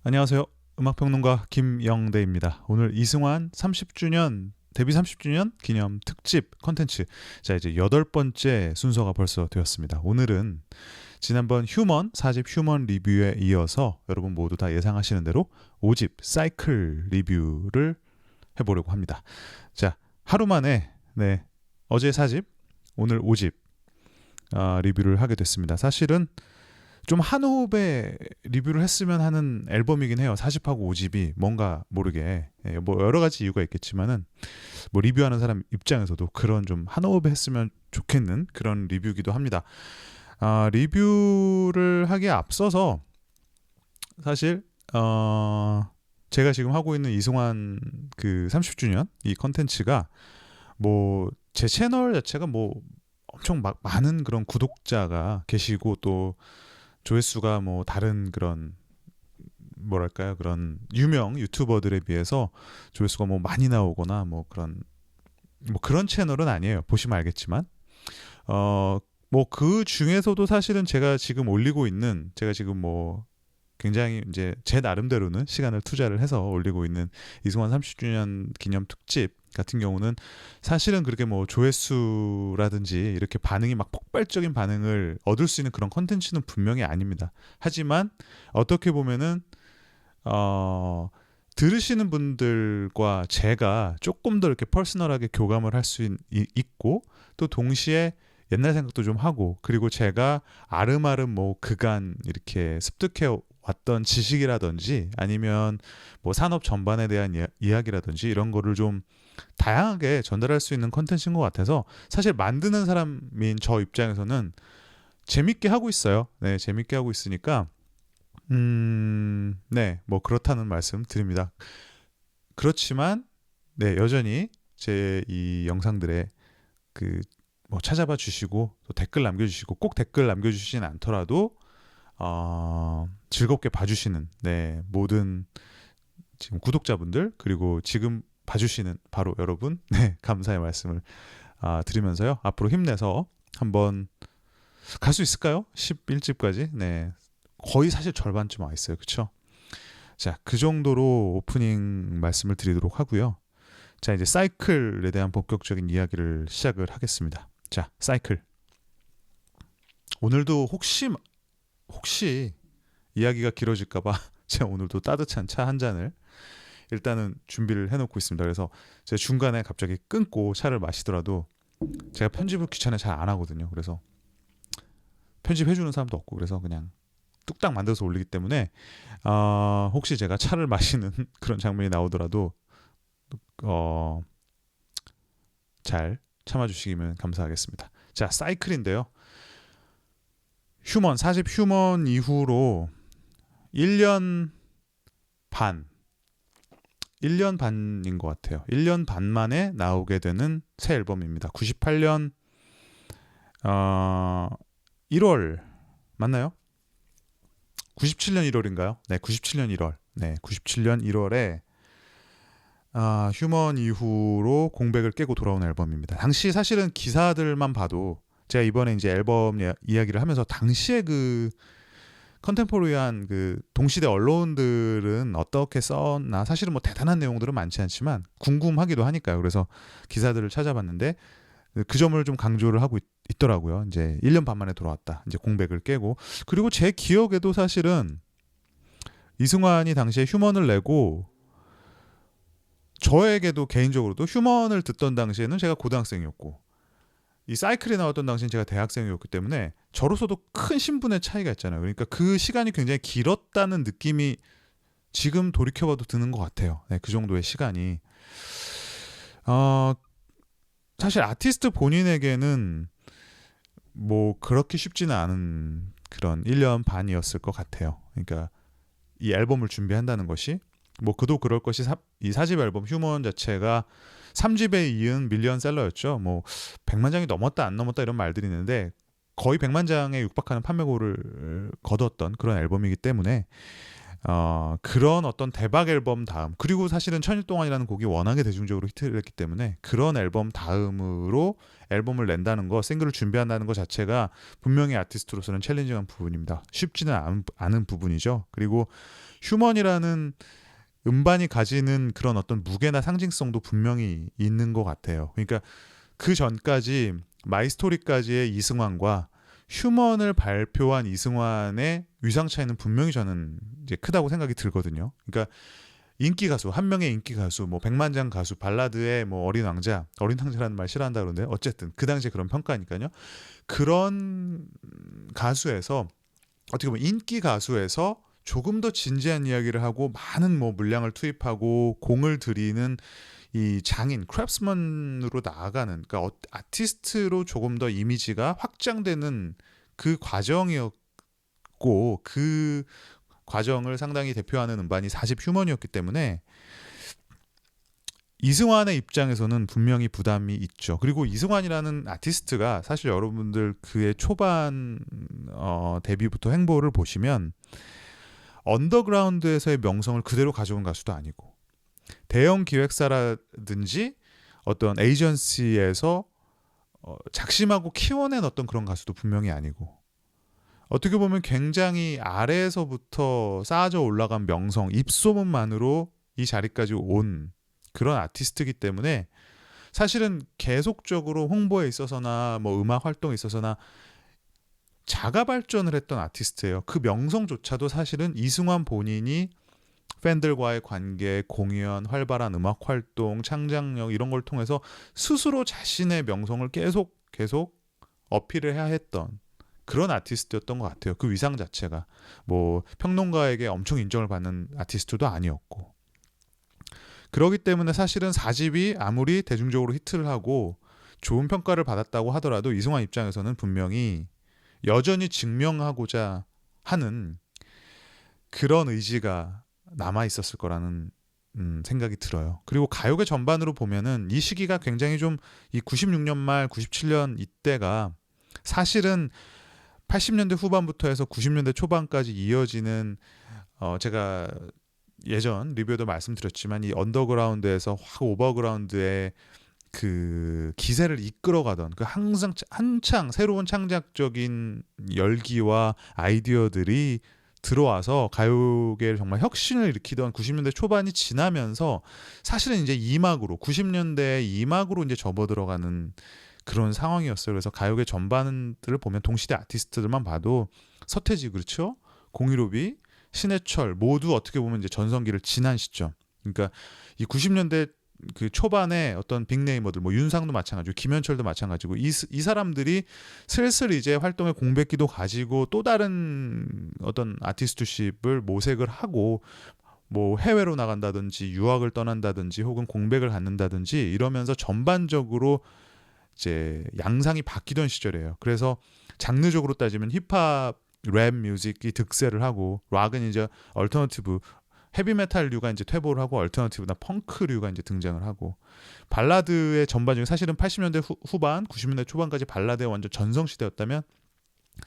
안녕하세요. 음악평론가 김영대입니다. 오늘 이승환 30주년 데뷔 30주년 기념 특집 컨텐츠. 자, 이제 8번째 순서가 벌써 되었습니다. 오늘은 지난번 휴먼 4집 휴먼 리뷰에 이어서 여러분 모두 다 예상하시는 대로 5집 사이클 리뷰를 해보려고 합니다. 자, 하루 만에 어제 4집, 오늘 5집 리뷰를 하게 됐습니다. 사실은 좀 한 호흡에 리뷰를 했으면 하는 앨범이긴 해요. 4집하고 5집이 뭔가 모르게 뭐 여러 가지 이유가 있겠지만은 뭐 리뷰하는 사람 입장에서도 그런 좀 한 호흡에 했으면 좋겠는 그런 리뷰기도 합니다. 리뷰를 하기에 앞서서 사실 제가 지금 하고 있는 이승환 그 30주년 이 컨텐츠가 뭐 제 채널 자체가 뭐 엄청 많은 그런 구독자가 계시고 또 조회수가 뭐 다른 그런 뭐랄까요, 그런 유명 유튜버들에 비해서 조회수가 뭐 많이 나오거나 뭐 그런 채널은 아니에요. 보시면 알겠지만 뭐 그 중에서도 사실은 제가 지금 뭐 굉장히 이제 제 나름대로는 시간을 투자를 해서 올리고 있는 이승환 30주년 기념 특집 같은 경우는 사실은 그렇게 뭐 조회수라든지 이렇게 반응이 막 폭발적인 반응을 얻을 수 있는 그런 컨텐츠는 분명히 아닙니다. 하지만 어떻게 보면은 들으시는 분들과 제가 조금 더 이렇게 퍼스널하게 교감을 할 수 있고 또 동시에 옛날 생각도 좀 하고 그리고 제가 아름아름 뭐 그간 이렇게 습득해 왔던 지식이라든지 아니면 뭐 산업 전반에 대한 이야기라든지 이런 거를 좀 다양하게 전달할 수 있는 컨텐츠인 것 같아서 사실 만드는 사람인 저 입장에서는 재밌게 하고 있어요. 네, 재밌게 하고 있으니까 네, 뭐 그렇다는 말씀 드립니다. 그렇지만 네, 여전히 제 이 영상들에 그 뭐 찾아봐 주시고 또 댓글 남겨주시고 꼭 댓글 남겨주시진 않더라도 즐겁게 봐주시는 모든 지금 구독자분들 그리고 지금 봐주시는 바로 여러분 감사의 말씀을 드리면서요. 앞으로 힘내서 한번 갈 수 있을까요? 11집까지 거의 사실 절반쯤 와 있어요. 그쵸? 자, 그 정도로 오프닝 말씀을 드리도록 하고요. 자, 이제 사이클에 대한 본격적인 이야기를 시작을 하겠습니다. 자, 사이클. 오늘도 혹시 이야기가 길어질까봐 제가 오늘도 따뜻한 차 한 잔을 일단은 준비를 해놓고 있습니다. 그래서 제가 중간에 갑자기 끊고 차를 마시더라도 제가 편집을 귀찮아 잘 안 하거든요. 그래서 편집해주는 사람도 없고 그래서 그냥 뚝딱 만들어서 올리기 때문에 혹시 제가 차를 마시는 그런 장면이 나오더라도 잘 참아주시면 감사하겠습니다. 자, 사이클인데요. 휴먼 40 휴먼 이후로 1년 반 1년 반인 것 같아요. 1년 반 만에 나오게 되는 새 앨범입니다. 98년 1월 맞나요? 97년 1월인가요? 네, 97년 1월. 네, 97년 1월에 휴먼 이후로 공백을 깨고 돌아온 앨범입니다. 당시 사실은 기사들만 봐도 제가 이번에 이제 앨범 이야기를 하면서 당시에 그 컨템포러리한 그 동시대 언론들은 어떻게 썼나 사실은 뭐 대단한 내용들은 많지 않지만 궁금하기도 하니까요. 그래서 기사들을 찾아봤는데 그 점을 좀 강조를 하고 있더라고요. 이제 1년 반 만에 돌아왔다. 이제 공백을 깨고 그리고 제 기억에도 사실은 이승환이 당시에 휴먼을 내고 저에게도 개인적으로도 휴먼을 듣던 당시에는 제가 고등학생이었고 이 사이클이 나왔던 당시엔 제가 대학생이었기 때문에 저로서도 큰 신분의 차이가 있잖아요. 그러니까 그 시간이 굉장히 길었다는 느낌이 지금 돌이켜봐도 드는 것 같아요. 네, 그 정도의 시간이 사실 아티스트 본인에게는 뭐 그렇게 쉽지는 않은 그런 1년 반이었을 것 같아요. 그러니까 이 앨범을 준비한다는 것이 뭐 그도 그럴 것이 이 4집 앨범 휴먼 자체가 3집에 이은 밀리언셀러였죠. 뭐 100만 장이 넘었다 안 넘었다 이런 말들이 있는데 거의 100만 장에 육박하는 판매고를 거뒀던 그런 앨범이기 때문에 그런 어떤 대박 앨범 다음, 그리고 사실은 천일 동안이라는 곡이 워낙에 대중적으로 히트를 했기 때문에 그런 앨범 다음으로 앨범을 낸다는 거, 싱글을 준비한다는 것 자체가 분명히 아티스트로서는 챌린징한 부분입니다. 쉽지는 않은 부분이죠. 그리고 휴먼이라는 음반이 가지는 그런 어떤 무게나 상징성도 분명히 있는 것 같아요. 그러니까 그 전까지 마이스토리까지의 이승환과 휴먼을 발표한 이승환의 위상 차이는 분명히 저는 이제 크다고 생각이 들거든요. 그러니까 인기 가수, 한 명의 인기 가수, 뭐 백만장 가수, 발라드의 뭐 어린 왕자라는 말 싫어한다 그러는데 어쨌든 그 당시에 그런 평가니까요. 그런 가수에서 어떻게 보면 인기 가수에서 조금 더 진지한 이야기를 하고 많은 뭐 물량을 투입하고 공을 들이는 이 장인, 크래프트먼으로 나아가는, 그러니까 아티스트로 조금 더 이미지가 확장되는 그 과정이었고, 그 과정을 상당히 대표하는 음반이 4집 휴먼이었기 때문에 이승환의 입장에서는 분명히 부담이 있죠. 그리고 이승환이라는 아티스트가 사실 여러분들 그의 초반 데뷔부터 행보를 보시면 언더그라운드에서의 명성을 그대로 가져온 가수도 아니고, 대형 기획사라든지 어떤 에이전시에서 작심하고 키워낸 어떤 그런 가수도 분명히 아니고, 어떻게 보면 굉장히 아래에서부터 쌓아져 올라간 명성, 입소문만으로 이 자리까지 온 그런 아티스트이기 때문에 사실은 계속적으로 홍보에 있어서나 뭐 음악 활동에 있어서나 자가 발전을 했던 아티스트예요. 그 명성조차도 사실은 이승환 본인이 팬들과의 관계, 공연, 활발한 음악 활동, 창작력 이런 걸 통해서 스스로 자신의 명성을 계속 어필을 해야 했던 그런 아티스트였던 것 같아요. 그 위상 자체가 뭐 평론가에게 엄청 인정을 받는 아티스트도 아니었고, 그렇기 때문에 사실은 4집이 아무리 대중적으로 히트를 하고 좋은 평가를 받았다고 하더라도 이승환 입장에서는 분명히 여전히 증명하고자 하는 그런 의지가 남아 있었을 거라는 생각이 들어요. 그리고 가요계 전반으로 보면은 이 시기가 굉장히 좀, 이 96년 말 97년 이때가 사실은 80년대 후반부터 해서 90년대 초반까지 이어지는, 제가 예전 리뷰에도 말씀드렸지만 이 언더그라운드에서 확 오버그라운드의 그 기세를 이끌어가던, 그 항상 한창 새로운 창작적인 열기와 아이디어들이 들어와서 가요계를 정말 혁신을 일으키던 90년대 초반이 지나면서 사실은 이제 90년대 2막으로 이제 접어들어가는 그런 상황이었어요. 그래서 가요계 전반들을 보면 동시대 아티스트들만 봐도 서태지, 그렇죠? 공일오비, 신해철 모두 어떻게 보면 이제 전성기를 지난 시점. 그러니까 이 90년대 그 초반에 어떤 빅네이머들, 뭐 윤상도 마찬가지고 김현철도 마찬가지고 이 사람들이 슬슬 이제 활동의 공백기도 가지고 또 다른 어떤 아티스트십을 모색을 하고 뭐 해외로 나간다든지 유학을 떠난다든지 혹은 공백을 갖는다든지 이러면서 전반적으로 이제 양상이 바뀌던 시절이에요. 그래서 장르적으로 따지면 힙합, 랩 뮤직이 득세를 하고, 락은 이제 얼터너티브, 헤비메탈류가 이제 퇴보를 하고 얼터너티브나 펑크류가 이제 등장을 하고, 발라드의 전반적인, 사실은 80년대 후반, 90년대 초반까지 발라드의 완전 전성 시대였다면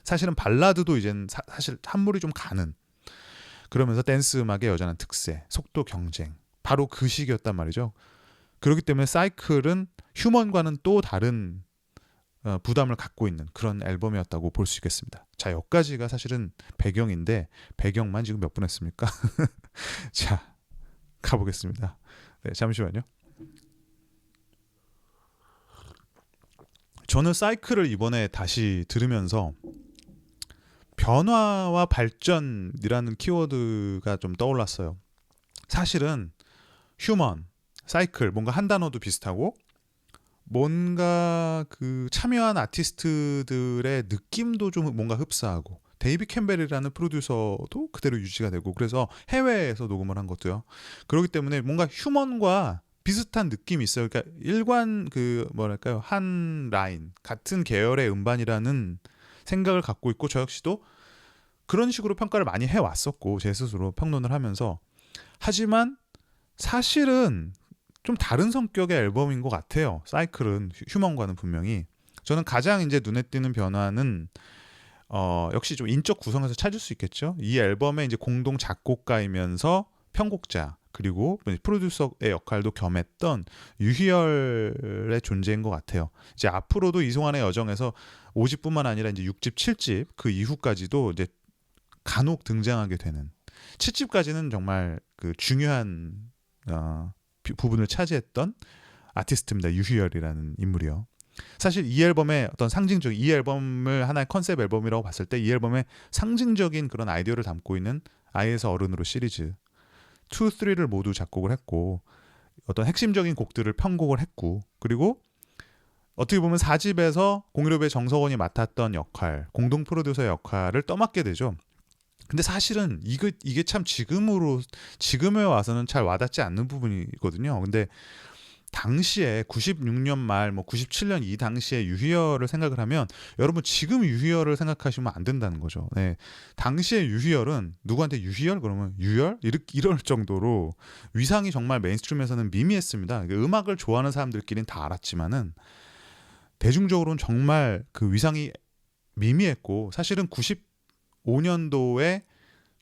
사실은 발라드도 이젠 사실 한물이 좀 가는, 그러면서 댄스 음악의 여전한 특세, 속도 경쟁, 바로 그 시기였단 말이죠. 그렇기 때문에 사이클은 휴먼과는 또 다른 부담을 갖고 있는 그런 앨범이었다고 볼 수 있겠습니다. 자, 여기까지가 사실은 배경인데 배경만 지금 몇 분 했습니까? 자, 가보겠습니다. 네, 잠시만요. 저는 사이클을 이번에 다시 들으면서 변화와 발전이라는 키워드가 좀 떠올랐어요. 사실은 휴먼, 사이클, 뭔가 한 단어도 비슷하고 뭔가 그 참여한 아티스트들의 느낌도 좀 뭔가 흡사하고, 데이비 캠벨이라는 프로듀서도 그대로 유지가 되고, 그래서 해외에서 녹음을 한 것도요. 그렇기 때문에 뭔가 휴먼과 비슷한 느낌이 있어요. 그러니까 일관 그 뭐랄까요, 한 라인 같은 계열의 음반이라는 생각을 갖고 있고, 저 역시도 그런 식으로 평가를 많이 해왔었고 제 스스로 평론을 하면서. 하지만 사실은 좀 다른 성격의 앨범인 것 같아요. 사이클은 휴먼과는 분명히. 저는 가장 이제 눈에 띄는 변화는 역시 좀 인적 구성에서 찾을 수 있겠죠. 이 앨범의 이제 공동 작곡가이면서 편곡자 그리고 프로듀서의 역할도 겸했던 유희열의 존재인 것 같아요. 이제 앞으로도 이승환의 여정에서 5집뿐만 아니라 이제 6집, 7집 그 이후까지도 이제 간혹 등장하게 되는 7집까지는 정말 그 중요한 부분을 차지했던 아티스트입니다. 유희열이라는 인물이요. 사실 이 앨범의 어떤 상징적 이 앨범을 하나의 컨셉 앨범이라고 봤을 때 이 앨범의 상징적인 그런 아이디어를 담고 있는 아이에서 어른으로 시리즈 2, 3를 모두 작곡을 했고 어떤 핵심적인 곡들을 편곡을 했고 그리고 어떻게 보면 4집에서 공유롭의 정석원이 맡았던 역할 공동 프로듀서의 역할을 떠맡게 되죠. 근데 사실은 이게 참 지금에 와서는 잘 와닿지 않는 부분이거든요. 근데 당시에 96년 말, 97년 이 당시에 유희열을 생각을 하면 여러분 지금 유희열을 생각하시면 안 된다는 거죠. 네. 당시에 유희열은 누구한테 유희열 그러면 유열 이럴 정도로 위상이 정말 메인스트림에서는 미미했습니다. 음악을 좋아하는 사람들끼리는 다 알았지만은 대중적으로는 정말 그 위상이 미미했고 사실은 95년도에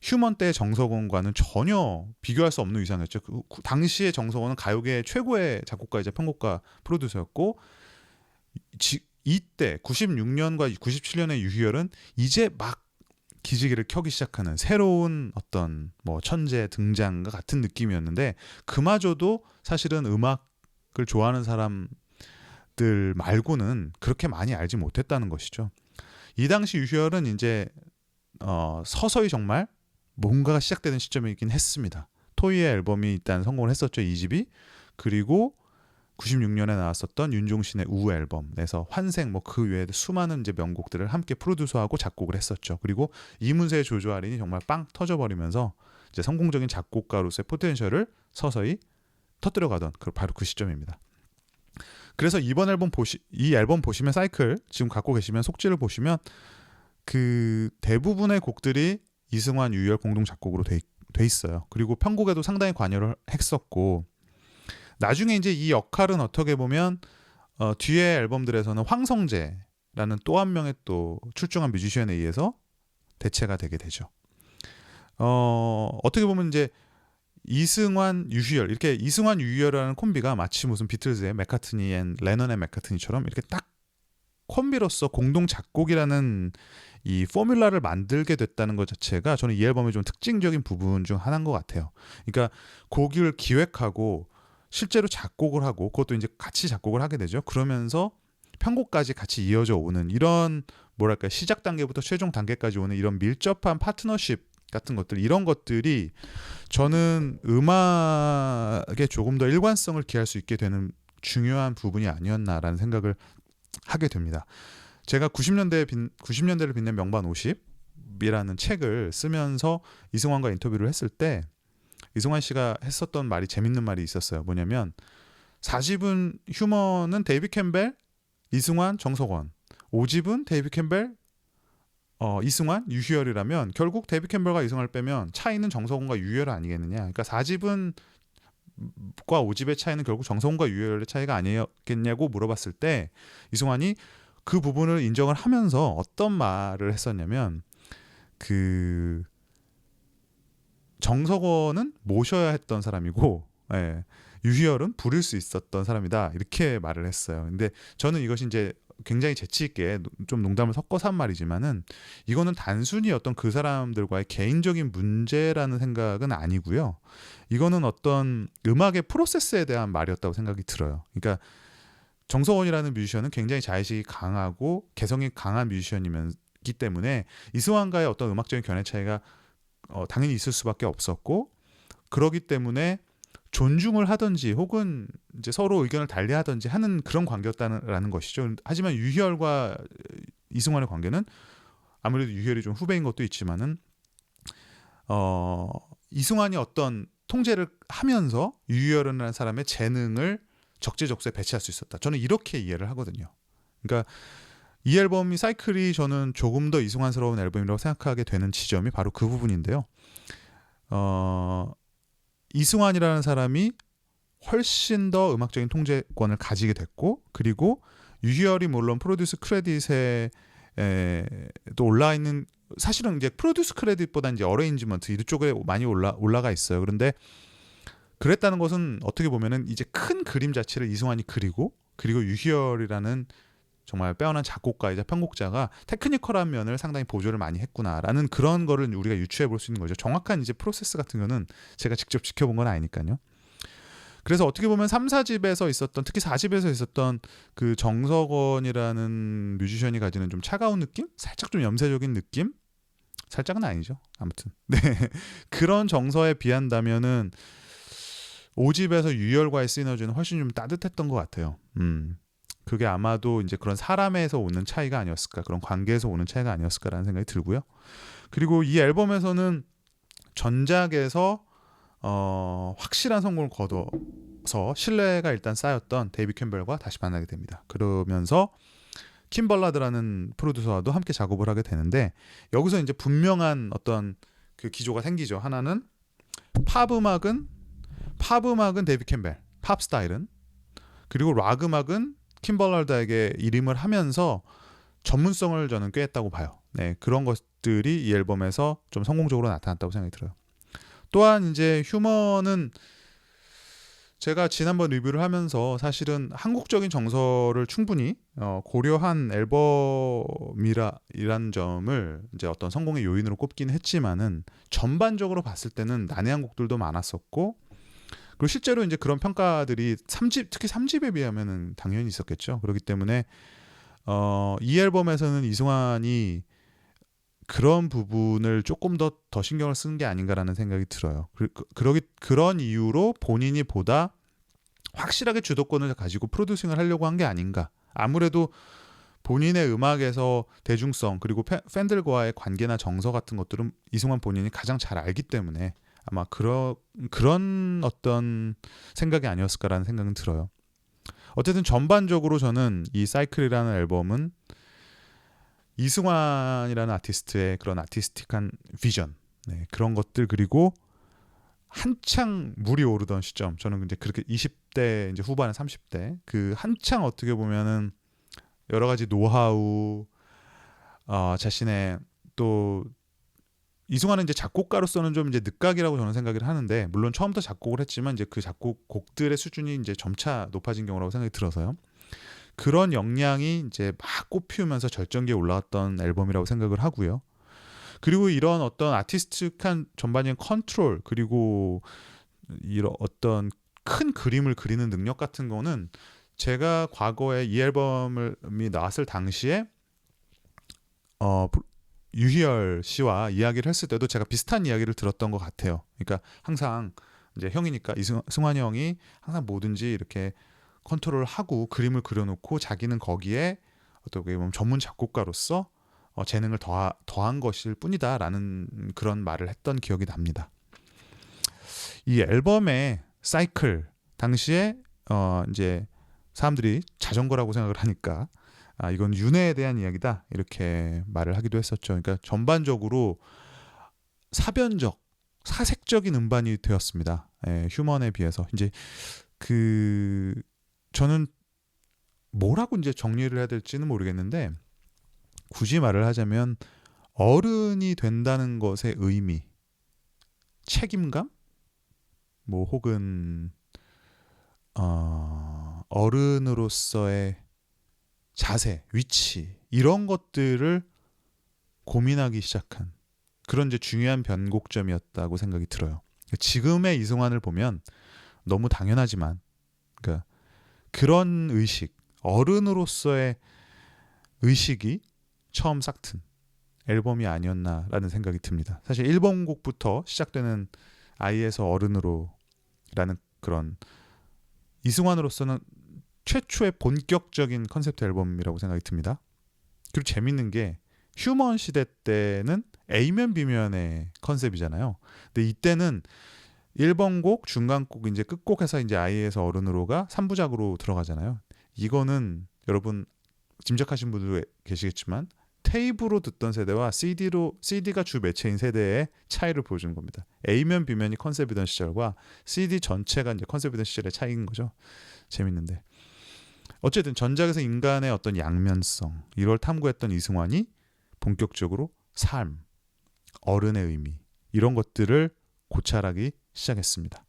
휴먼 때 정석원과는 전혀 비교할 수 없는 위상이었죠. 당시의 정석원은 가요계의 최고의 작곡가이자 편곡가 프로듀서였고 이때 96년과 97년의 유희열은 이제 막 기지개를 켜기 시작하는 새로운 어떤 천재 등장과 같은 느낌이었는데 그마저도 사실은 음악을 좋아하는 사람들 말고는 그렇게 많이 알지 못했다는 것이죠. 이 당시 유희열은 이제 서서히 정말 뭔가가 시작되는 시점이긴 했습니다. 토이의 앨범이 일단 성공을 했었죠. 2집이. 그리고 96년에 나왔었던 윤종신의 우 앨범에서 환생 그 외에 수많은 이제 명곡들을 함께 프로듀서하고 작곡을 했었죠. 그리고 이문세의 조조아린이 정말 빵 터져버리면서 이제 성공적인 작곡가로서의 포텐셜을 서서히 터뜨려가던 바로 그 시점입니다. 그래서 이번 이 앨범 보시면 사이클 지금 갖고 계시면 속지를 보시면 그 대부분의 곡들이 이승환, 유희열 공동 작곡으로 돼 있어요. 그리고 편곡에도 상당히 관여를 했었고 나중에 이제 이 역할은 어떻게 보면 뒤에 앨범들에서는 황성재라는 또 한 명의 또 출중한 뮤지션에 의해서 대체가 되게 되죠. 어떻게 보면 이제 이승환, 유희열 이렇게 이승환, 유희열이라는 콤비가 마치 무슨 비틀즈의 맥카트니 앤 레넌의 맥카트니처럼 이렇게 딱 콤비로서 공동 작곡이라는 이 포뮬라를 만들게 됐다는 것 자체가 저는 이 앨범의 좀 특징적인 부분 중 하나인 것 같아요. 그러니까 곡을 기획하고 실제로 작곡을 하고 그것도 이제 같이 작곡을 하게 되죠. 그러면서 편곡까지 같이 이어져 오는 이런 뭐랄까 시작 단계부터 최종 단계까지 오는 이런 밀접한 파트너십 같은 것들 이런 것들이 저는 음악에 조금 더 일관성을 기할 수 있게 되는 중요한 부분이 아니었나라는 생각을 하게 됩니다. 제가 90년대를 빛낸 명반 50이라는 책을 쓰면서 이승환과 인터뷰를 했을 때 이승환 씨가 했었던 말이 재밌는 말이 있었어요. 뭐냐면 4집은 휴먼은 데이비 캠벨, 이승환, 정석원 5집은 데이비 캠벨, 이승환, 유희열이라면 결국 데이비 캠벨과 이승환을 빼면 차이는 정석원과 유희열 아니겠느냐. 그러니까 4집은 과 5집의 차이는 결국 정석원과 유희열의 차이가 아니었겠냐고 물어봤을 때 이승환이 그 부분을 인정을 하면서 어떤 말을 했었냐면 그 정석원은 모셔야 했던 사람이고 유희열은 부릴 수 있었던 사람이다 이렇게 말을 했어요. 근데 저는 이것이 이제 굉장히 재치 있게 좀 농담을 섞어서 한 말이지만은 이거는 단순히 어떤 그 사람들과의 개인적인 문제라는 생각은 아니고요. 이거는 어떤 음악의 프로세스에 대한 말이었다고 생각이 들어요. 그러니까 정석원이라는 뮤지션은 굉장히 자의식이 강하고 개성이 강한 뮤지션이기 때문에 이승환과의 어떤 음악적인 견해 차이가 당연히 있을 수밖에 없었고 그러기 때문에 존중을 하든지 혹은 이제 서로 의견을 달리하든지 하는 그런 관계였다는 것이죠. 하지만 유희열과 이승환의 관계는 아무래도 유희열이 좀 후배인 것도 있지만은 이승환이 어떤 통제를 하면서 유희열이라는 사람의 재능을 적재적소에 배치할 수 있었다. 저는 이렇게 이해를 하거든요. 그러니까 이 앨범이 사이클이 저는 조금 더 이승환스러운 앨범이라고 생각하게 되는 지점이 바로 그 부분인데요. 이승환이라는 사람이 훨씬 더 음악적인 통제권을 가지게 됐고 그리고 유희열이 물론 프로듀스 크레딧에 또 올라와 있는, 사실은 이제 프로듀스 크레딧보다 이제 어레인지먼트 이쪽에 많이 올라가 있어요. 그런데 그랬다는 것은 어떻게 보면은 이제 큰 그림 자체를 이승환이 그리고 유희열이라는 정말 빼어난 작곡가이자 편곡자가 테크니컬한 면을 상당히 보조를 많이 했구나라는 그런 거를 우리가 유추해 볼 수 있는 거죠. 정확한 이제 프로세스 같은 거는 제가 직접 지켜본 건 아니니까요. 그래서 어떻게 보면 3, 4집에서 있었던, 특히 4집에서 있었던 그 정석원이라는 뮤지션이 가지는 좀 차가운 느낌? 살짝 좀 염세적인 느낌? 살짝은 아니죠. 아무튼. 네. 그런 정서에 비한다면은 5집에서 유희열과의 시너지는 훨씬 좀 따뜻했던 것 같아요. 그게 아마도 이제 그런 사람에서 오는 차이가 아니었을까, 그런 관계에서 오는 차이가 아니었을까라는 생각이 들고요. 그리고 이 앨범에서는 전작에서 확실한 성공을 거둬서 신뢰가 일단 쌓였던 데이비 캠벨과 다시 만나게 됩니다. 그러면서 킴 벌라드라는 프로듀서와도 함께 작업을 하게 되는데, 여기서 이제 분명한 어떤 그 기조가 생기죠. 하나는 팝 음악은 데이비 캠벨, 팝 스타일은, 그리고 락 음악은 킴 벌라드에게 이름을 하면서 전문성을 저는 꾀했다고 봐요. 네, 그런 것들이 이 앨범에서 좀 성공적으로 나타났다고 생각이 들어요. 또한 이제 휴먼은 제가 지난번 리뷰를 하면서 사실은 한국적인 정서를 충분히 고려한 앨범이라는 점을 이제 어떤 성공의 요인으로 꼽긴 했지만은, 전반적으로 봤을 때는 난해한 곡들도 많았었고, 그리고 실제로 이제 그런 평가들이 3집, 특히 3집에 비하면은 당연히 있었겠죠. 그렇기 때문에 이 앨범에서는 이승환이 그런 부분을 조금 더 신경을 쓰는 게 아닌가라는 생각이 들어요. 그런 이유로 본인이 보다 확실하게 주도권을 가지고 프로듀싱을 하려고 한 게 아닌가. 아무래도 본인의 음악에서 대중성, 그리고 팬들과의 관계나 정서 같은 것들은 이승환 본인이 가장 잘 알기 때문에 아마 그런 어떤 생각이 아니었을까라는 생각은 들어요. 어쨌든 전반적으로 저는 이 사이클이라는 앨범은 이승환이라는 아티스트의 그런 아티스틱한 비전, 네, 그런 것들, 그리고 한창 물이 오르던 시점, 저는 이제 그렇게 20대 이제 후반에 30대 그 한창 어떻게 보면은 여러 가지 노하우, 자신의 또 이승환은 이제 작곡가로서는 좀 이제 늦각이라고 저는 생각을 하는데, 물론 처음부터 작곡을 했지만 이제 그 작곡들의 수준이 이제 점차 높아진 경우라고 생각이 들어서요. 그런 역량이 이제 막 꽃피우면서 절정기에 올라왔던 앨범이라고 생각을 하고요. 그리고 이런 어떤 아티스틱한 전반적인 컨트롤, 그리고 이런 어떤 큰 그림을 그리는 능력 같은 거는 제가 과거에 이 앨범이 나왔을 당시에 유희열 씨와 이야기를 했을 때도 제가 비슷한 이야기를 들었던 것 같아요. 그러니까 항상 이제 형이니까 승환이 형이 항상 뭐든지 이렇게 컨트롤을 하고 그림을 그려놓고 자기는 거기에 어떻게 보면 전문 작곡가로서 재능을 더한 것일 뿐이다라는 그런 말을 했던 기억이 납니다. 이 앨범의 사이클 당시에 이제 사람들이 자전거라고 생각을 하니까 이건 윤회에 대한 이야기다 이렇게 말을 하기도 했었죠. 그러니까 전반적으로 사색적인 음반이 되었습니다. 휴먼에 비해서 이제 저는 뭐라고 이제 정리를 해야 될지는 모르겠는데, 굳이 말을 하자면 어른이 된다는 것의 의미, 책임감, 뭐 혹은 어른으로서의 자세, 위치, 이런 것들을 고민하기 시작한 그런 이제 중요한 변곡점이었다고 생각이 들어요. 지금의 이승환을 보면 너무 당연하지만, 그러니까 그런 의식, 어른으로서의 의식이 처음 싹튼 앨범이 아니었나라는 생각이 듭니다. 사실 1번 곡부터 시작되는 아이에서 어른으로라는 그런 이승환으로서는 최초의 본격적인 컨셉트 앨범이라고 생각이 듭니다. 그리고 재밌는 게 휴먼 시대 때는 A면 B면의 컨셉이잖아요. 근데 이때는 1번 곡, 중간 곡, 이제 끝곡 해서 이제 아이에서 어른으로가 3부작으로 들어가잖아요. 이거는 여러분 짐작하신 분도 계시겠지만 테이프로 듣던 세대와 CD가 주 매체인 세대의 차이를 보여주는 겁니다. A면 B면이 컨셉이던 시절과 CD 전체가 이제 컨셉이던 시절의 차이인 거죠. 재밌는데. 어쨌든 전작에서 인간의 어떤 양면성 이걸 탐구했던 이승환이 본격적으로 삶, 어른의 의미 이런 것들을 고찰하기 시작했습니다.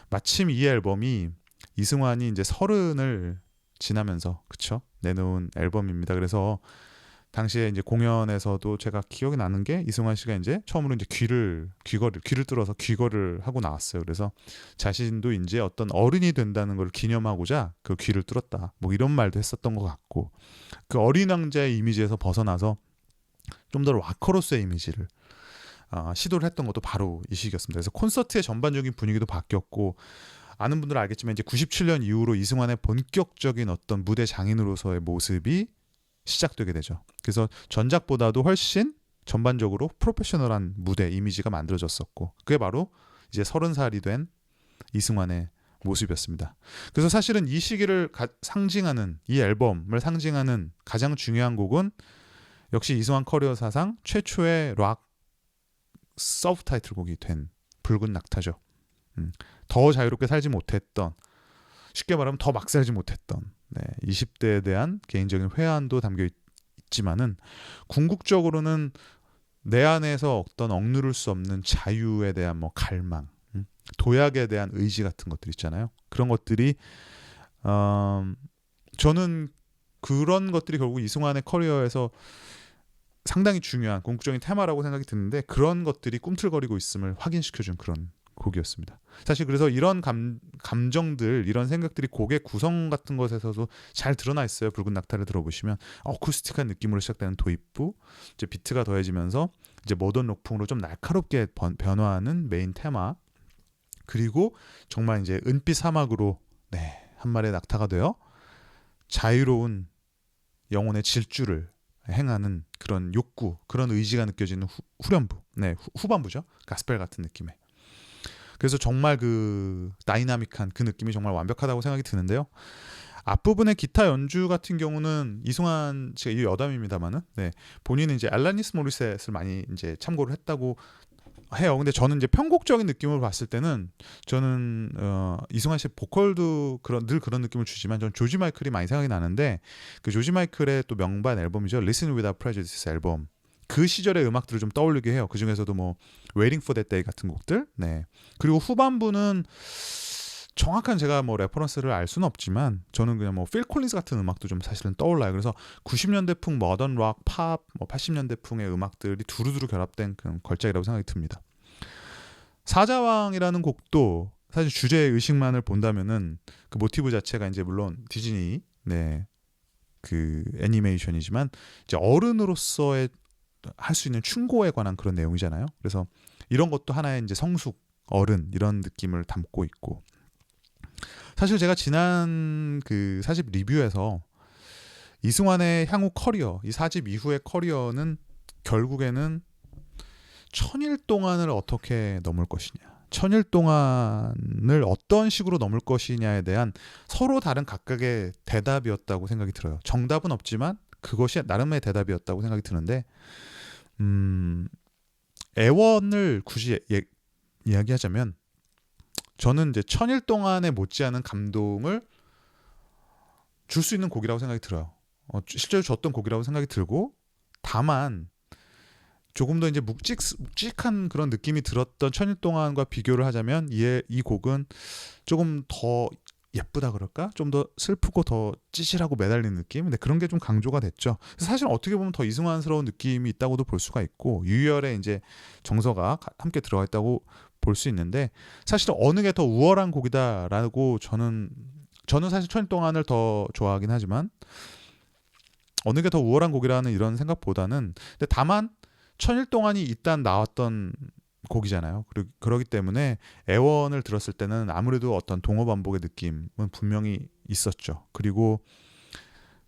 마침 이 앨범이 이승환이 이제 30을 지나면서 그쵸? 내놓은 앨범입니다. 그래서 당시에 이제 공연에서도 제가 기억이 나는 게 이승환 씨가 이제 처음으로 이제 귀를 뚫어서 귀걸이를 하고 나왔어요. 그래서 자신도 이제 어떤 어른이 된다는 걸 기념하고자 그 귀를 뚫었다. 뭐 이런 말도 했었던 것 같고 그 어린 왕자의 이미지에서 벗어나서 좀 더 락커로서의 이미지를 시도를 했던 것도 바로 이 시기였습니다. 그래서 콘서트의 전반적인 분위기도 바뀌었고 아는 분들은 알겠지만 이제 97년 이후로 이승환의 본격적인 어떤 무대 장인으로서의 모습이 시작되게 되죠. 그래서 전작보다도 훨씬 전반적으로 프로페셔널한 무대 이미지가 만들어졌었고 그게 바로 이제 30살이 된 이승환의 모습이었습니다. 그래서 사실은 이 시기를 상징하는 이 앨범을 상징하는 가장 중요한 곡은 역시 이승환 커리어 사상 최초의 락 서브 타이틀곡이 된 붉은 낙타죠. 더 자유롭게 살지 못했던 쉽게 말하면 더 막 살지 못했던 20대에 대한 개인적인 회한도 담겨 있지만은 궁극적으로는 내 안에서 어떤 억누를 수 없는 자유에 대한 뭐 갈망, 도약에 대한 의지 같은 것들 있잖아요. 그런 것들이 저는 그런 것들이 결국 이승환의 커리어에서 상당히 중요한 궁극적인 테마라고 생각이 드는데 그런 것들이 꿈틀거리고 있음을 확인시켜준 그런 곡이었습니다. 사실 그래서 이런 감정들 이런 생각들이 곡의 구성 같은 것에서도 잘 드러나 있어요. 붉은 낙타를 들어보시면 어쿠스틱한 느낌으로 시작되는 도입부 이제 비트가 더해지면서 이제 모던 록풍으로 좀 날카롭게 변화하는 메인 테마 그리고 정말 이제 은빛 사막으로 한 마리의 낙타가 되어 자유로운 영혼의 질주를 행하는 그런 욕구, 그런 의지가 느껴지는 후렴부, 후반부죠. 가스펠 같은 느낌의. 그래서 정말 그 다이나믹한 그 느낌이 정말 완벽하다고 생각이 드는데요. 앞부분의 기타 연주 같은 경우는 이승환 씨가 이 여담입니다만은, 본인은 이제 알라니스 모리셋을 많이 이제 참고를 했다고 해요. 근데 저는 이제 편곡적인 느낌을 봤을 때는 저는 이승환 씨 보컬도 늘 그런 느낌을 주지만 저는 조지 마이클이 많이 생각이 나는데 그 조지 마이클의 또 명반 앨범이죠. Listen Without Prejudice 앨범. 그 시절의 음악들을 좀 떠올리게 해요. 그 중에서도 뭐 Waiting for That Day 같은 곡들. 그리고 후반부는 정확한 제가 뭐 레퍼런스를 알 수는 없지만 저는 그냥 뭐 필 콜린스 같은 음악도 좀 사실은 떠올라요. 그래서 90년대풍 모던 락, 팝, 뭐 80년대풍의 음악들이 두루두루 결합된 그런 걸작이라고 생각이 듭니다. 사자왕이라는 곡도 사실 주제의 의식만을 본다면은 그 모티브 자체가 이제 물론 디즈니 그 애니메이션이지만 이제 어른으로서의 할 수 있는 충고에 관한 그런 내용이잖아요. 그래서 이런 것도 하나의 이제 성숙, 어른 이런 느낌을 담고 있고 사실 제가 지난 그 4집 리뷰에서 이승환의 향후 커리어, 이 4집 이후의 커리어는 결국에는 1000일 동안을 어떻게 넘을 것이냐, 1000일 동안을 어떤 식으로 넘을 것이냐에 대한 서로 다른 각각의 대답이었다고 생각이 들어요. 정답은 없지만 그것이 나름의 대답이었다고 생각이 드는데 애원을 굳이 이야기하자면 저는 이제 1000일 동안에 못지않은 감동을 줄 수 있는 곡이라고 생각이 들어요. 실제로 줬던 곡이라고 생각이 들고 다만 조금 더 이제 묵직한 그런 느낌이 들었던 1000일 동안과 비교를 하자면 이 곡은 조금 더 예쁘다 그럴까? 좀 더 슬프고 더 찌질하고 매달리는 느낌? 근데 그런 게 좀 강조가 됐죠. 사실 어떻게 보면 더 이승환스러운 느낌이 있다고도 볼 수가 있고 유열의 이제 정서가 함께 들어가 있다고 볼 수 있는데 사실 어느 게 더 우월한 곡이다라고 저는 사실 1000일 동안을 더 좋아하긴 하지만 어느 게 더 우월한 곡이라는 이런 생각보다는 근데 다만 1000일 동안이 일단 나왔던 곡이잖아요. 그러기 때문에 애원을 들었을 때는 아무래도 어떤 동어반복의 느낌은 분명히 있었죠. 그리고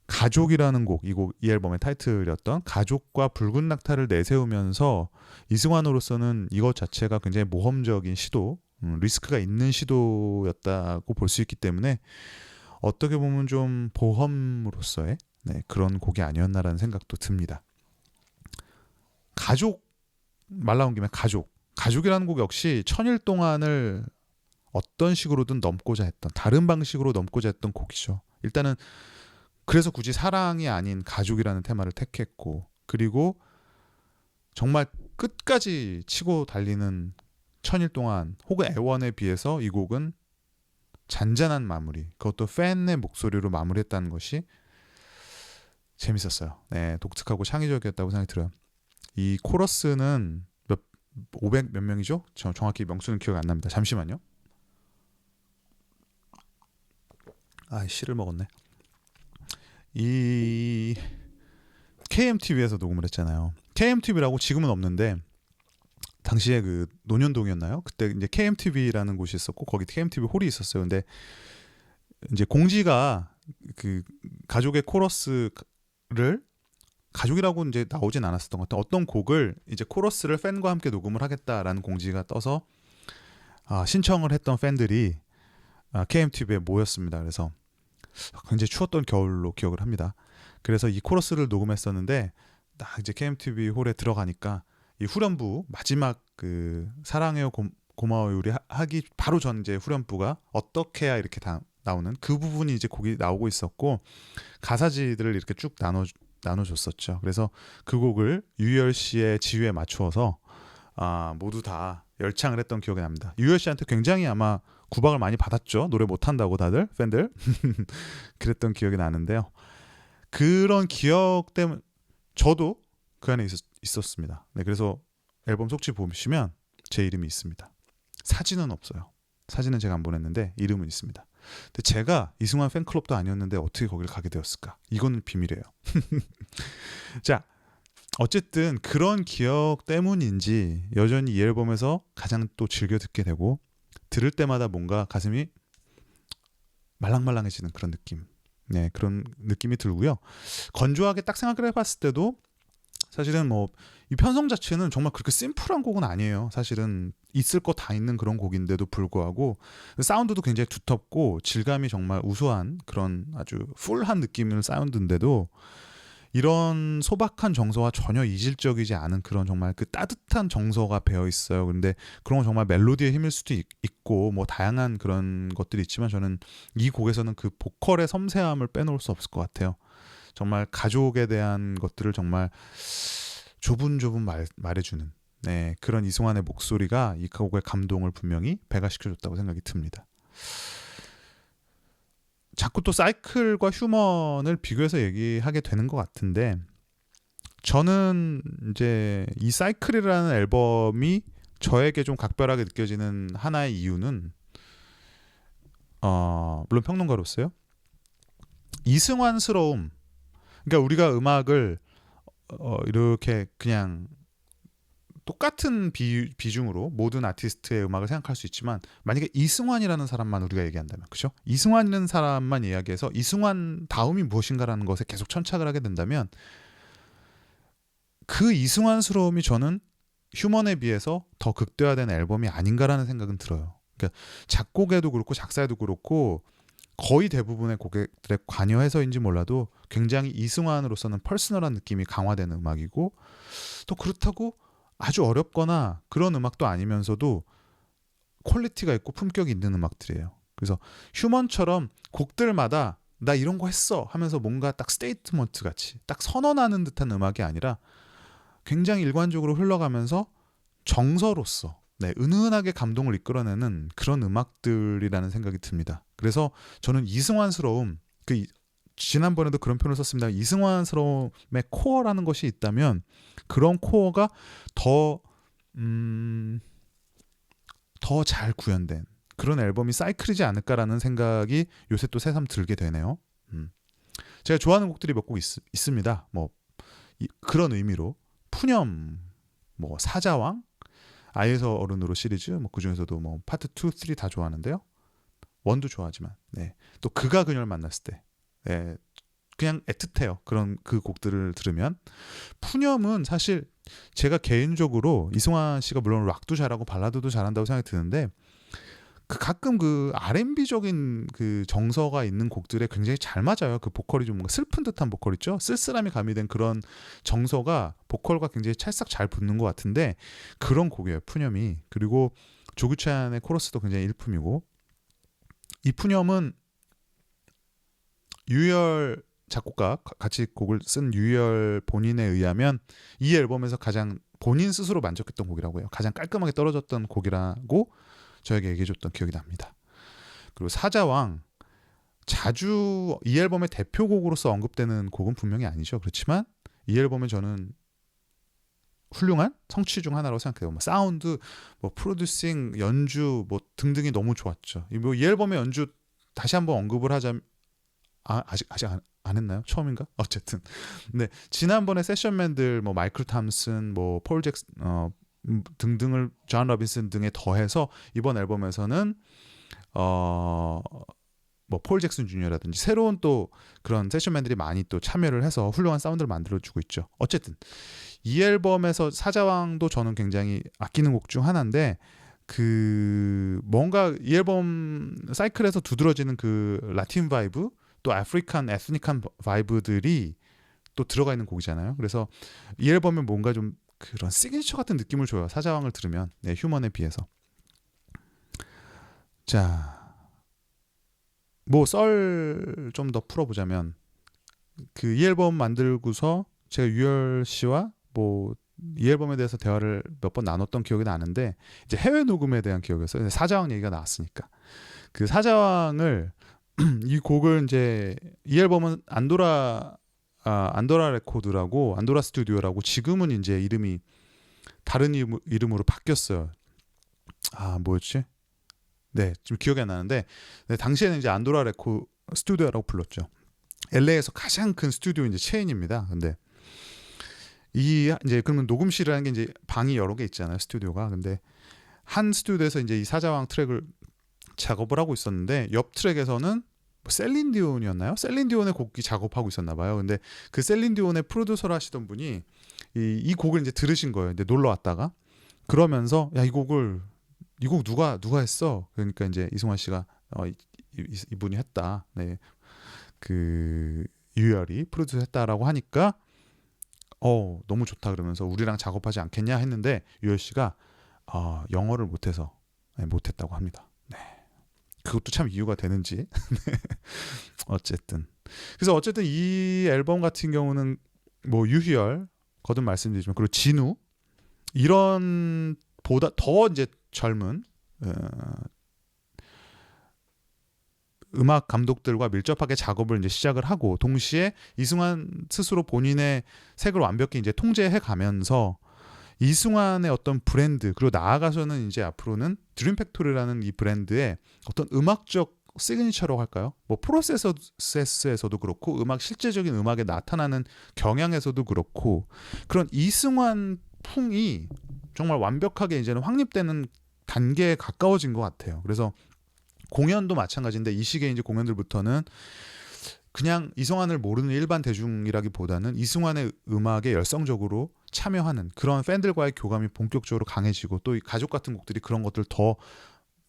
가족이라는 곡, 이 앨범의 타이틀이었던 가족과 붉은 낙타를 내세우면서 이승환으로서는 이것 자체가 굉장히 모험적인 시도, 리스크가 있는 시도였다고 볼 수 있기 때문에 어떻게 보면 좀 보험으로서의 그런 곡이 아니었나라는 생각도 듭니다. 가족, 말 나온 김에 가족이라는 곡 역시 1000일 동안을 어떤 식으로든 넘고자 했던 다른 방식으로 넘고자 했던 곡이죠. 일단은 그래서 굳이 사랑이 아닌 가족이라는 테마를 택했고, 그리고 정말 끝까지 치고 달리는 천일 동안 혹은 애원에 비해서 이 곡은 잔잔한 마무리, 그것도 팬의 목소리로 마무리했다는 것이 재밌었어요. 네, 독특하고 창의적이었다고 생각이 들어요. 이 코러스는 500 몇 명이죠? 저 정확히 명수는 기억이 안 납니다. 잠시만요. 씨를 먹었네. 이 KMTV에서 녹음을 했잖아요. KMTV라고 지금은 없는데 당시에 그 논현동이었나요? 그때 이제 KMTV라는 곳이 있었고 거기 KMTV 홀이 있었어요. 근데 이제 공지가 그 가족의 코러스를 가족이라고 이제 나오진 않았었던 것 같아요. 어떤 곡을 이제 코러스를 팬과 함께 녹음을 하겠다라는 공지가 떠서 신청을 했던 팬들이 KMTV에 모였습니다. 그래서 굉장히 추웠던 겨울로 기억을 합니다. 그래서 이 코러스를 녹음했었는데 딱 이제 KMTV 홀에 들어가니까 이 후렴부 마지막 그 사랑해요 고마워요 우리 하기 바로 전 이제 후렴부가 어떻게야 이렇게 다 나오는 그 부분이 이제 곡이 나오고 있었고 가사지들을 이렇게 쭉 나눠줬었죠. 그래서 그 곡을 유열 씨의 지휘에 맞추어서 모두 다 열창을 했던 기억이 납니다. 유열 씨한테 굉장히 아마 구박을 많이 받았죠. 노래 못한다고 다들 팬들 그랬던 기억이 나는데요. 그런 기억 때문에 저도 그 안에 있었습니다. 네, 그래서 앨범 속지 보시면 제 이름이 있습니다. 사진은 없어요. 사진은 제가 안 보냈는데 이름은 있습니다. 근데 제가 이승환 팬클럽도 아니었는데 어떻게 거기를 가게 되었을까? 이거는 비밀이에요. 자, 어쨌든 그런 기억 때문인지 여전히 이 앨범에서 가장 또 즐겨 듣게 되고 들을 때마다 뭔가 가슴이 말랑말랑해지는 그런 느낌. 네, 그런 느낌이 들고요. 건조하게 딱 생각을 해봤을 때도 사실은 뭐 이 편성 자체는 정말 그렇게 심플한 곡은 아니에요. 사실은 있을 거 다 있는 그런 곡인데도 불구하고 사운드도 굉장히 두텁고 질감이 정말 우수한 그런 아주 풀한 느낌의 사운드인데도 이런 소박한 정서와 전혀 이질적이지 않은 그런 정말 그 따뜻한 정서가 배어 있어요. 근데 그런 건 정말 멜로디의 힘일 수도 있고 뭐 다양한 그런 것들이 있지만 저는 이 곡에서는 그 보컬의 섬세함을 빼놓을 수 없을 것 같아요. 정말 가족에 대한 것들을 정말 조분조분 말해주는 그런 이승환의 목소리가 이 곡의 감동을 분명히 배가시켜줬다고 생각이 듭니다. 자꾸 또 사이클과 휴먼을 비교해서 얘기하게 되는 것 같은데 저는 이제 이 사이클이라는 앨범이 저에게 좀 각별하게 느껴지는 하나의 이유는 물론 평론가로서요. 이승환스러움. 그러니까 우리가 음악을 이렇게 그냥 똑같은 비중으로 모든 아티스트의 음악을 생각할 수 있지만 만약에 이승환이라는 사람만 우리가 얘기한다면 그렇죠? 이승환이라는 사람만 이야기해서 이승환 다음이 무엇인가라는 것에 계속 천착을 하게 된다면 그 이승환스러움이 저는 휴먼에 비해서 더 극대화된 앨범이 아닌가라는 생각은 들어요. 그러니까 작곡에도 그렇고 작사에도 그렇고 거의 대부분의 곡들에 관여해서인지 몰라도 굉장히 이승환으로서는 퍼스널한 느낌이 강화되는 음악이고 또 그렇다고 아주 어렵거나 그런 음악도 아니면서도 퀄리티가 있고 품격이 있는 음악들이에요. 그래서 휴먼처럼 곡들마다 나 이런 거 했어 하면서 뭔가 딱 스테이트먼트 같이 딱 선언하는 듯한 음악이 아니라 굉장히 일관적으로 흘러가면서 정서로서 은은하게 감동을 이끌어내는 그런 음악들이라는 생각이 듭니다. 그래서 저는 이승환스러움, 지난번에도 그런 표현을 썼습니다. 이승환스러움의 코어라는 것이 있다면 그런 코어가 더 잘 구현된 그런 앨범이 사이클이지 않을까라는 생각이 요새 또 새삼 들게 되네요. 제가 좋아하는 곡들이 몇 곡 있습니다. 뭐 그런 의미로 푸념, 뭐 사자왕, 아이에서 어른으로 시리즈, 뭐 그 중에서도 뭐 파트 2, 3 다 좋아하는데요. 원도 좋아하지만, 또 그가 그녀를 만났을 때, 그냥 애틋해요. 그런 그 곡들을 들으면 푸념은 사실 제가 개인적으로 이승환 씨가 물론 락도 잘하고 발라드도 잘한다고 생각이 드는데 가끔 그 R&B적인 그 정서가 있는 곡들에 굉장히 잘 맞아요. 그 보컬이 좀 뭔가 슬픈 듯한 보컬 있죠. 쓸쓸함이 가미된 그런 정서가 보컬과 굉장히 찰싹 잘 붙는 것 같은데 그런 곡이에요. 푸념이. 그리고 조규찬의 코러스도 굉장히 일품이고 이 푸념은 유열 작곡가 같이 곡을 쓴 유희열 본인에 의하면 이 앨범에서 가장 본인 스스로 만족했던 곡이라고 해요. 가장 깔끔하게 떨어졌던 곡이라고 저에게 얘기해줬던 기억이 납니다. 그리고 사자왕 자주 이 앨범의 대표곡으로서 언급되는 곡은 분명히 아니죠. 그렇지만 이 앨범은 저는 훌륭한 성취 중 하나라고 생각해요. 뭐 사운드, 뭐 프로듀싱, 연주 뭐 등등이 너무 좋았죠. 이 앨범의 연주 다시 한번 언급을 하자면 아직 안 했나요? 처음인가? 어쨌든 네, 지난번에 세션맨들 뭐 마이클 탐슨, 뭐 폴 잭슨 등등을 존 로빈슨 등에 더해서 이번 앨범에서는 뭐 폴 잭슨 주니어라든지 새로운 또 그런 세션맨들이 많이 또 참여를 해서 훌륭한 사운드를 만들어주고 있죠. 어쨌든 이 앨범에서 사자왕도 저는 굉장히 아끼는 곡 중 하나인데 그 뭔가 이 앨범 사이클에서 두드러지는 그 라틴 바이브 또 아프리칸 에스닉한 바이브들이 또 들어가 있는 곡이잖아요. 그래서 이 앨범에 뭔가 좀 그런 시그니처 같은 느낌을 줘요. 사자왕을 들으면 네, 휴먼에 비해서. 자, 뭐 썰 좀 더 풀어보자면 그 이 앨범 만들고서 제가 유열 씨와 뭐 이 앨범에 대해서 대화를 몇 번 나눴던 기억이 나는데 이제 해외 녹음에 대한 기억이었어요. 사자왕 얘기가 나왔으니까 그 사자왕을 이 곡을 이제 이 앨범은 안도라 레코드라고 안도라 스튜디오라고 지금은 이제 이름이 다른 이름으로 바뀌었어요. 아 뭐였지? 네, 지금 기억이 안 나는데 네, 당시에는 이제 안도라 레코 스튜디오라고 불렀죠. LA에서 가장 큰 스튜디오 이제 체인입니다. 근데 이 이제 그러면 녹음실이라는 게 이제 방이 여러 개 있잖아요, 스튜디오가. 근데 한 스튜디오에서 이제 이 사자왕 트랙을 작업을 하고 있었는데 옆 트랙에서는 뭐 셀린 디온이었나요? 셀린 디온의 곡이 작업하고 있었나 봐요. 근데 그 셀린 디온의 프로듀서를 하시던 분이 이 곡을 이제 들으신 거예요. 이제 놀러 왔다가 그러면서 야, 이 곡 누가 했어? 그러니까 이제 이승환 씨가 이분이 했다. 네. 그 유열이 프로듀스 했다라고 하니까 너무 좋다 그러면서 우리랑 작업하지 않겠냐 했는데 유열 씨가 영어를 못해서 못했다고 합니다. 네. 그것도 참 이유가 되는지. 어쨌든 어쨌든 이 앨범 같은 경우는 뭐 유희열 거듭 말씀드리지만 그리고 진우 이런 보다 더 이제 젊은 음악 감독들과 밀접하게 작업을 이제 시작을 하고 동시에 이승환 스스로 본인의 색을 완벽히 이제 통제해 가면서 이승환의 어떤 브랜드 그리고 나아가서는 이제 앞으로는 드림 팩토리라는 이 브랜드의 어떤 음악적 시그니처라고 할까요? 뭐 프로세스에서도 그렇고 음악 실제적인 음악에 나타나는 경향에서도 그렇고 그런 이승환 풍이 정말 완벽하게 이제는 확립되는 단계에 가까워진 것 같아요. 그래서 공연도 마찬가지인데 이 시기에 이제 공연들부터는 그냥 이승환을 모르는 일반 대중이라기보다는 이승환의 음악에 열성적으로 참여하는 그런 팬들과의 교감이 본격적으로 강해지고 또 이 가족 같은 곡들이 그런 것들 더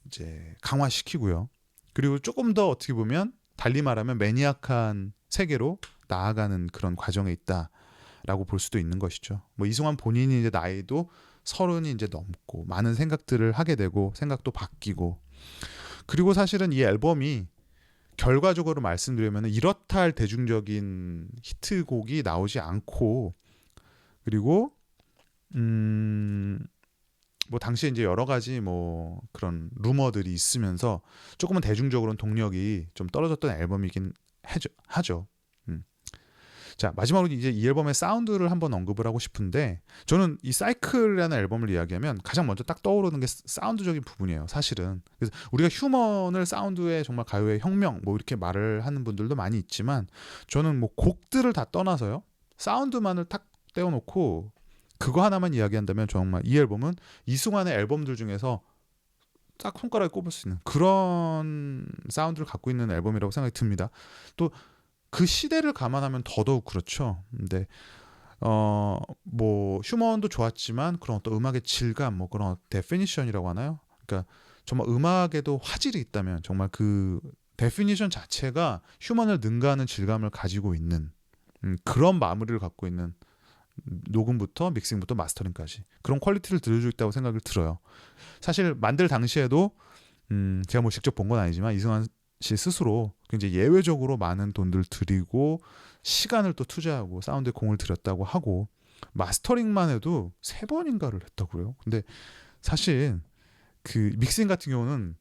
이제 강화시키고요. 그리고 조금 더 어떻게 보면 달리 말하면 매니악한 세계로 나아가는 그런 과정에 있다라고 볼 수도 있는 것이죠. 뭐 이승환 본인이 이제 나이도 30이 이제 넘고 많은 생각들을 하게 되고 생각도 바뀌고 그리고 사실은 이 앨범이 결과적으로 말씀드리면 이렇다 할 대중적인 히트곡이 나오지 않고 그리고 뭐 당시에 이제 여러 가지 뭐 그런 루머들이 있으면서 조금은 대중적으로는 동력이 좀 떨어졌던 앨범이긴 하죠. 자, 마지막으로 이제 이 앨범의 사운드를 한번 언급을 하고 싶은데 저는 이 사이클이라는 앨범을 이야기하면 가장 먼저 딱 떠오르는 게 사운드적인 부분이에요, 사실은. 그래서 우리가 휴먼을 사운드의 정말 가요의 혁명 뭐 이렇게 말을 하는 분들도 많이 있지만 저는 뭐 곡들을 다 떠나서요. 사운드만을 딱 떼어놓고 그거 하나만 이야기한다면 정말 이 앨범은 이승환의 앨범들 중에서 딱 손가락에 꼽을 수 있는 그런 사운드를 갖고 있는 앨범이라고 생각이 듭니다. 또 그 시대를 감안하면 더더욱 그렇죠. 근데 뭐 휴먼도 좋았지만 그런 어떤 음악의 질감, 뭐 그런 데피니션이라고 하나요? 그러니까 정말 음악에도 화질이 있다면 정말 그 데피니션 자체가 휴먼을 능가하는 질감을 가지고 있는 그런 마무리를 갖고 있는 녹음부터 믹싱부터 마스터링까지 그런 퀄리티를 들려주고 있다고 생각을 들어요. 사실 만들 당시에도 제가 뭐 직접 본 건 아니지만 이승환 씨 스스로 굉장히 예외적으로 많은 돈들 들이고 시간을 또 투자하고 사운드에 공을 들였다고 하고 마스터링만 해도 3번인가를 했다고요. 근데 사실 그 믹싱 같은 경우는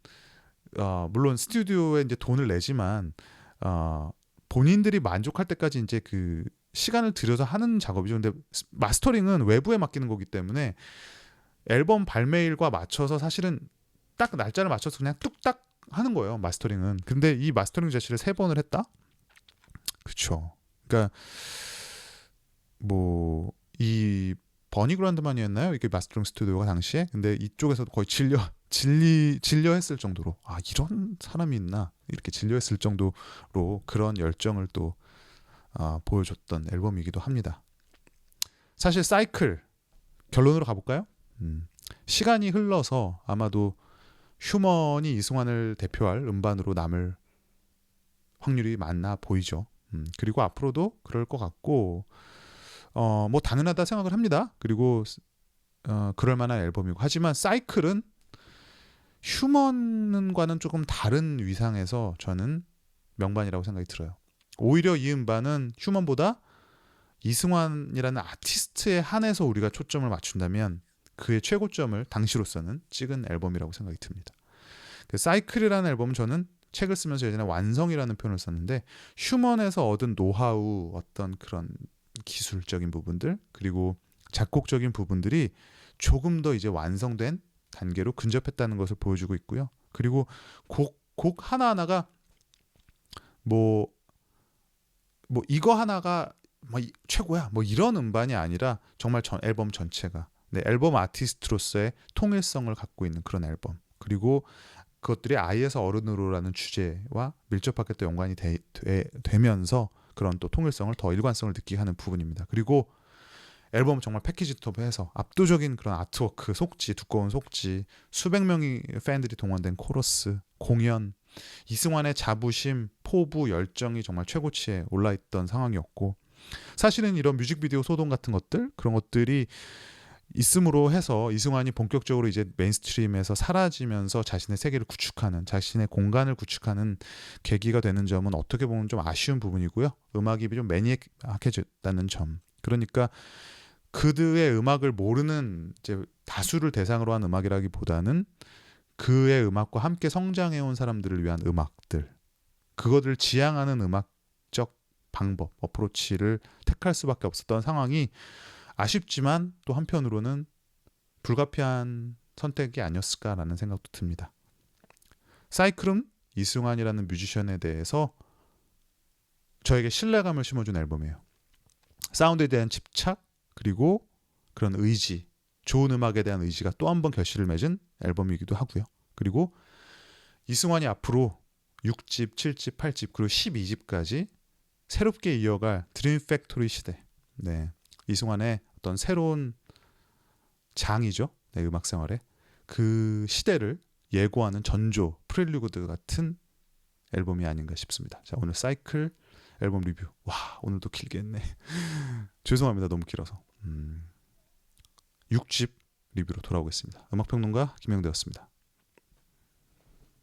물론 스튜디오에 이제 돈을 내지만 본인들이 만족할 때까지 이제 그 시간을 들여서 하는 작업이죠. 근데 마스터링은 외부에 맡기는 거기 때문에 앨범 발매일과 맞춰서 사실은 딱 날짜를 맞춰서 그냥 뚝딱 하는 거예요. 마스터링은. 근데 이 마스터링 자체를 3번을 했다? 그쵸. 그러니까 뭐 이 버니 그란드만이었나요? 이게 마스터링 스튜디오가 당시에. 근데 이쪽에서도 거의 진려했을 정도로 이런 사람이 있나 이렇게 진려했을 정도로 그런 열정을 또 보여줬던 앨범이기도 합니다. 사실 사이클 결론으로 가볼까요? 시간이 흘러서 아마도 휴먼이 이승환을 대표할 음반으로 남을 확률이 많아 보이죠. 그리고 앞으로도 그럴 것 같고 뭐 당연하다 생각을 합니다. 그리고 그럴 만한 앨범이고 하지만 사이클은 휴먼과는 조금 다른 위상에서 저는 명반이라고 생각이 들어요. 오히려 이 음반은 휴먼보다 이승환이라는 아티스트에 한해서 우리가 초점을 맞춘다면 그의 최고점을 당시로서는 찍은 앨범이라고 생각이 듭니다. 그 사이클이라는 앨범은 저는 책을 쓰면서 예전에 완성이라는 표현을 썼는데 휴먼에서 얻은 노하우, 어떤 그런 기술적인 부분들 그리고 작곡적인 부분들이 조금 더 이제 완성된 단계로 근접했다는 것을 보여주고 있고요. 그리고 곡 하나하나가 뭐 이거 하나가 뭐 최고야 뭐 이런 음반이 아니라 정말 앨범 전체가 앨범 아티스트로서의 통일성을 갖고 있는 그런 앨범. 그리고 그것들이 아이에서 어른으로라는 주제와 밀접하게 또 연관이 되면서 그런 또 통일성을 더 일관성을 느끼게 하는 부분입니다. 그리고 앨범 정말 패키지 투업해서 압도적인 그런 아트워크, 속지, 두꺼운 속지, 수백 명의 팬들이 동원된 코러스, 공연, 이승환의 자부심, 포부, 열정이 정말 최고치에 올라있던 상황이었고 사실은 이런 뮤직비디오 소동 같은 것들 그런 것들이 있음으로 해서 이승환이 본격적으로 이제 메인스트림에서 사라지면서 자신의 세계를 구축하는 자신의 공간을 구축하는 계기가 되는 점은 어떻게 보면 좀 아쉬운 부분이고요. 음악이 좀 매니악해졌다는 점. 그러니까 그들의 음악을 모르는 이제 다수를 대상으로 한 음악이라기보다는 그의 음악과 함께 성장해온 사람들을 위한 음악들 그것을 지향하는 음악적 방법, 어프로치를 택할 수밖에 없었던 상황이 아쉽지만 또 한편으로는 불가피한 선택이 아니었을까라는 생각도 듭니다. 사이클은 이승환이라는 뮤지션에 대해서 저에게 신뢰감을 심어준 앨범이에요. 사운드에 대한 집착 그리고 그런 의지, 좋은 음악에 대한 의지가 또 한 번 결실을 맺은 앨범이기도 하고요. 그리고 이승환이 앞으로 6집, 7집, 8집 그리고 12집까지 새롭게 이어갈 드림 팩토리 시대 이승환의 어떤 새로운 장이죠. 음악 생활에 그 시대를 예고하는 전조, 프렐류드 같은 앨범이 아닌가 싶습니다. 자, 오늘 사이클 앨범 리뷰. 와, 오늘도 길게 했네. 죄송합니다. 너무 길어서. 6집 리뷰로 돌아오겠습니다. 음악평론가 김영대였습니다.